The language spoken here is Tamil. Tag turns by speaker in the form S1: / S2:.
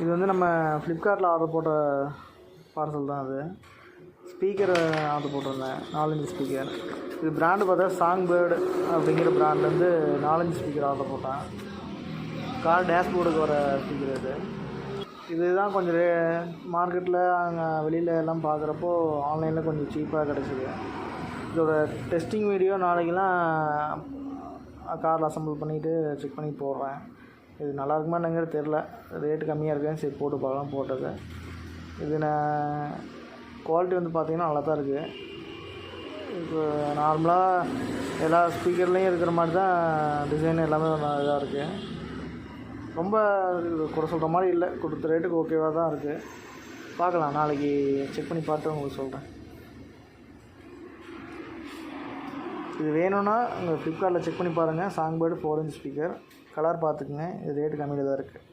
S1: இது வந்து நம்ம ஃப்ளிப்கார்ட்டில் ஆர்டர் போட்ட பார்சல் தான் அது. ஸ்பீக்கர் ஆர்டர் போட்டிருந்தேன், 4 ஸ்பீக்கர். இது பிராண்டு பார்த்தா சாங் பேர்டு அப்படிங்கிற பிராண்ட்லேருந்து 4 ஸ்பீக்கர் ஆர்டர் போட்டேன். கார் டேஷ்போர்டுக்கு வர ஸ்பீக்கர் இதுதான் கொஞ்சம் மார்க்கெட்டில் அங்கே வெளியில் எல்லாம் பார்க்குறப்போ ஆன்லைனில் கொஞ்சம் சீப்பாக கிடச்சிது. இதோட டெஸ்டிங் வீடியோ நாளைக்கெல்லாம் காரில் அசம்பிள் பண்ணிவிட்டு செக் பண்ணி போடுறேன். இது நல்லா இருக்குமா என்னங்கிறது தெரில, ரேட்டு கம்மியாக இருக்குன்னு சரி போட்டு பார்க்கலாம் போட்டது. இது நான் குவாலிட்டி வந்து பார்த்திங்கன்னா நல்லா தான் இருக்குது. இப்போ நார்மலாக எல்லா ஸ்பீக்கர்லேயும் இருக்கிற மாதிரி தான் டிசைன் எல்லாமே இதாக இருக்குது. ரொம்ப குறை சொல்கிற மாதிரி இல்லை, கொடுத்த ரேட்டுக்கு ஓகேவாக தான் இருக்குது. பார்க்கலாம், நாளைக்கு செக் பண்ணி பார்த்து உங்களுக்கு சொல்கிறேன். இது வேணும்னா உங்கள் ஃப்ளிப்கார்ட்டில் செக் பண்ணி பாருங்கள். சாங் பேர்டு 4 ஸ்பீக்கர் கலர் பார்த்துக்குங்க. இது ரேட்டு கம்மியில் தான் இருக்குது.